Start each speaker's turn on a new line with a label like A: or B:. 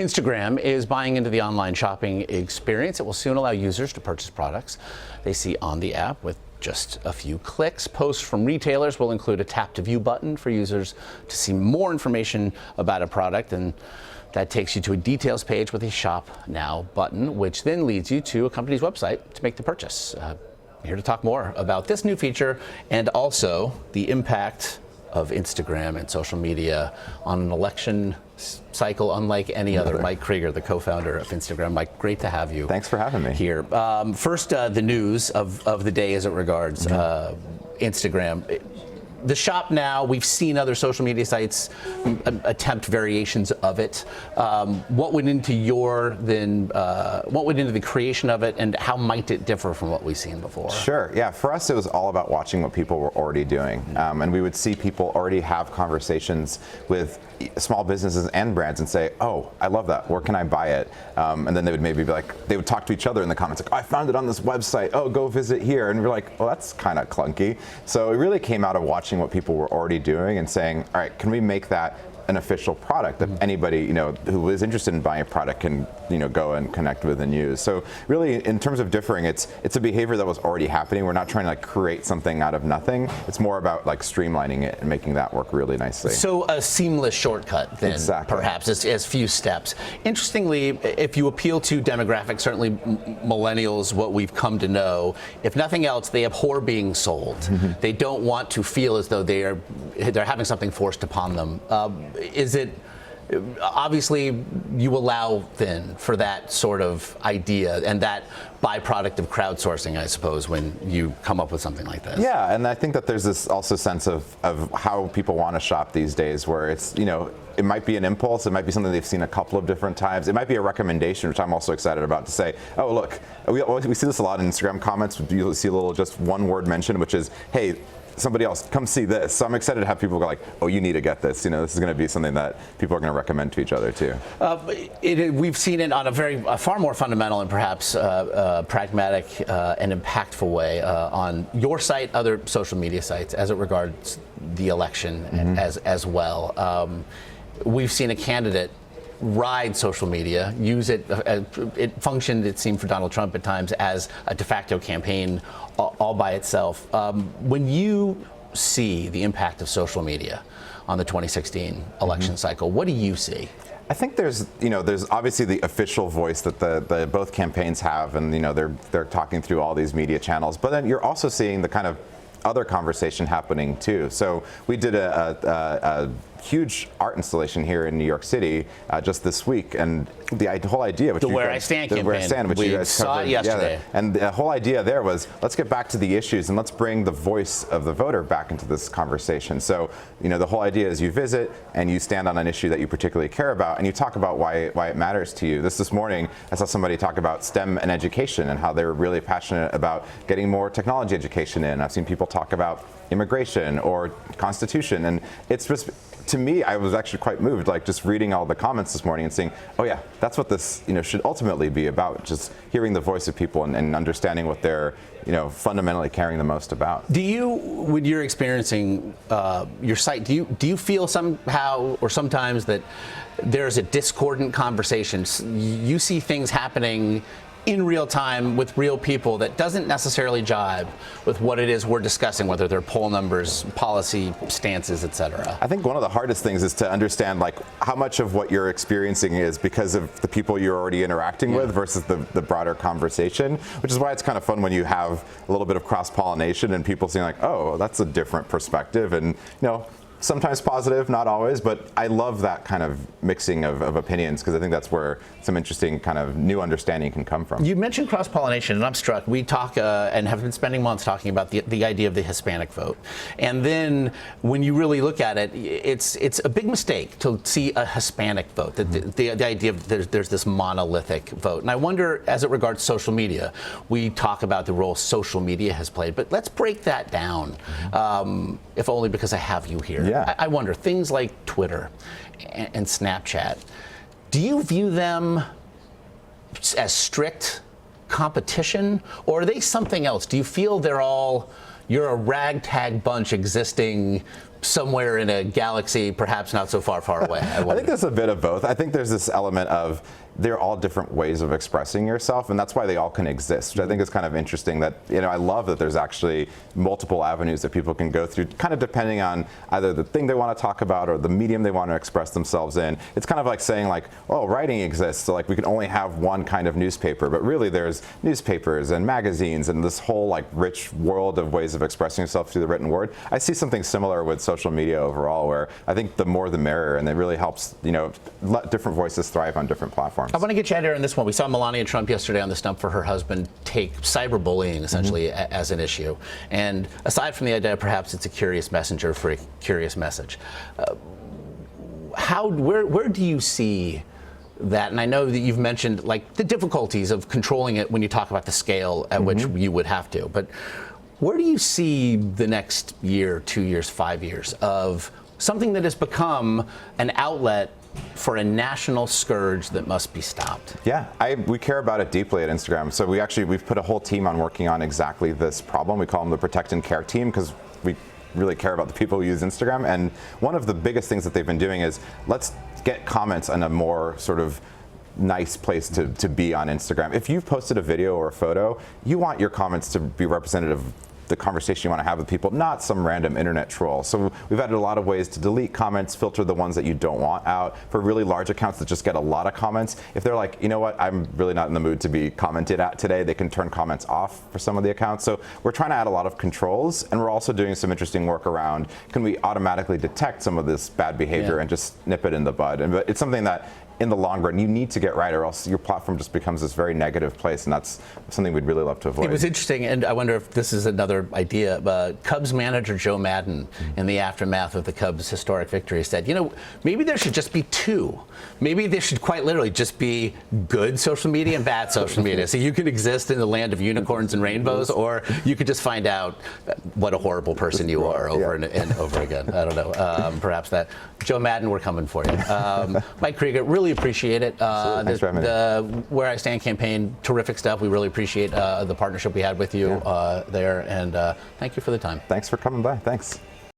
A: Instagram is buying into the online shopping experience. It will soon allow users to purchase products they see on the app with just a few clicks. Posts from retailers will include a tap to view button for users to see more information about a product, and that takes you to a details page with a Shop Now button, which then leads you to a company's website to make the purchase. Here to talk more about this new feature and also the impact of Instagram and social media on an election cycle unlike any other. Mike Krieger, the co-founder of Instagram. Mike, great to have you.
B: Thanks for having me
A: here. First, the news of the day as it regards Instagram. The Shop Now, we've seen other social media sites attempt variations of it. What went into what went into the creation of it, and how might it differ from what we've seen before?
B: Sure. Yeah. For us, it was all about watching what people were already doing, and we would see people already have conversations with small businesses and brands and say, "Oh, I love that. Where can I buy it?" And then they would maybe be like, they would talk to each other in the comments, like, "I found it on this website. Oh, go visit here." And we're like, "Well, that's kind of clunky." So it really came out of watching what people were already doing and saying, "All right, can we make that an official product that anybody who is interested in buying a product can go and connect with and use?" So really, in terms of differing, it's a behavior that was already happening. We're not trying to create something out of nothing. It's more about streamlining it and making that work really nicely.
A: So a seamless shortcut then,
B: exactly.
A: Perhaps as few steps. Interestingly, if you appeal to demographics, certainly millennials, what we've come to know, if nothing else, they abhor being sold. They don't want to feel as though they're having something forced upon them. Is it obviously you allow then for that sort of idea and that byproduct of crowdsourcing, I suppose, when you come up with something like this?
B: Yeah, and I think that there's this also sense of how people want to shop these days, where it's it might be an impulse, it might be something they've seen a couple of different times, it might be a recommendation, which I'm also excited about, to say, "Oh, look, we see this a lot in Instagram comments. You see a little just one word mention, which is, hey, somebody else, come see this." So I'm excited to have people go like, "Oh, you need to get this." This is going to be something that people are going to recommend to each other too.
A: We've seen it on a far more fundamental and perhaps pragmatic and impactful way on your site, other social media sites, as it regards the election as well. We've seen a candidate ride social media, use it. It functioned, it seemed, for Donald Trump at times as a de facto campaign all by itself. When you see the impact of social media on the 2016 election cycle, what do you see?
B: I think there's obviously the official voice that the both campaigns have, and they're talking through all these media channels. But then you're also seeing the kind of other conversation happening too. So we did a huge art installation here in New York City just this week, and the whole idea, which
A: the Where I Stand campaign,
B: Where I Stand, which
A: we
B: you guys
A: saw
B: covered,
A: it yesterday.
B: And the whole idea there was, let's get back to the issues and let's bring the voice of the voter back into this conversation. So the whole idea is you visit and you stand on an issue that you particularly care about, and you talk about why it matters to you. This morning, I saw somebody talk about STEM and education and how they were really passionate about getting more technology education in. I've seen people talk about immigration or Constitution, and it's just, to me, I was actually quite moved, just reading all the comments this morning and seeing, oh yeah, that's what this should ultimately be about, just hearing the voice of people and understanding what they're fundamentally caring the most about.
A: Do you, when you're experiencing your site, do you feel somehow or sometimes that there's a discordant conversation? You see things happening in real time with real people that doesn't necessarily jibe with what it is we're discussing, whether they're poll numbers, policy stances, etc.
B: I think one of the hardest things is to understand how much of what you're experiencing is because of the people you're already interacting with versus the broader conversation, which is why it's kind of fun when you have a little bit of cross-pollination and people seeing oh, that's a different perspective, and sometimes positive, not always, but I love that kind of mixing of opinions, because I think that's where some interesting kind of new understanding can come from.
A: You mentioned cross-pollination, and I'm struck. We talk and have been spending months talking about the idea of the Hispanic vote. And then when you really look at it, it's a big mistake to see a Hispanic vote, the idea of there's this monolithic vote. And I wonder, as it regards social media, we talk about the role social media has played, but let's break that down, if only because I have you here.
B: Yeah.
A: I wonder, things like Twitter and Snapchat, do you view them as strict competition, or are they something else? Do you feel you're a ragtag bunch existing somewhere in a galaxy, perhaps not so far, far away?
B: I think there's a bit of both. I think there's this element of they're all different ways of expressing yourself, and that's why they all can exist, which I think is kind of interesting. That, you know, I love that there's actually multiple avenues that people can go through, kind of depending on either the thing they want to talk about or the medium they want to express themselves in. It's kind of like saying, like, oh, writing exists, so like we can only have one kind of newspaper, but really there's newspapers and magazines and this whole like rich world of ways of expressing yourself through the written word. I see something similar with social media overall, where I think the more the merrier, and it really helps, you know, let different voices thrive on different platforms.
A: I want to get you out here on this one. We saw Melania Trump yesterday on the stump for her husband take cyberbullying essentially as an issue. And aside from the idea, perhaps it's a curious messenger for a curious message. Where do you see that? And I know that you've mentioned like the difficulties of controlling it when you talk about the scale at which you would have to. But where do you see the next year, 2 years, 5 years of something that has become an outlet for a national scourge that must be stopped?
B: Yeah, we care about it deeply at Instagram. So we've put a whole team on working on exactly this problem. We call them the Protect and Care team, because we really care about the people who use Instagram. And one of the biggest things that they've been doing is, let's get comments in a more sort of nice place to be on Instagram. If you've posted a video or a photo, you want your comments to be representative of the conversation you want to have with people, not some random internet troll. So we've added a lot of ways to delete comments, filter the ones that you don't want out. For really large accounts that just get a lot of comments, if they're like, you know what, I'm really not in the mood to be commented at today, they can turn comments off for some of the accounts. So we're trying to add a lot of controls, and we're also doing some interesting work around, can we automatically detect some of this bad behavior and just nip it in the bud? And it's something that in the long run you need to get right, or else your platform just becomes this very negative place, and that's something we'd really love to avoid.
A: It was interesting, and I wonder if this is another idea. Cubs manager Joe Madden, in the aftermath of the Cubs' historic victory, said, you know, maybe there should just be two. Maybe there should quite literally just be good social media and bad social media. So you can exist in the land of unicorns and rainbows, or you could just find out what a horrible person you are over and over again. I don't know. Perhaps that. Joe Madden, we're coming for you. Mike Krieger, really appreciate it.
B: Thanks for having me.
A: Where I Stand campaign, terrific stuff. We really appreciate the partnership we had with you there, and thank you for the time.
B: Thanks for coming by. Thanks.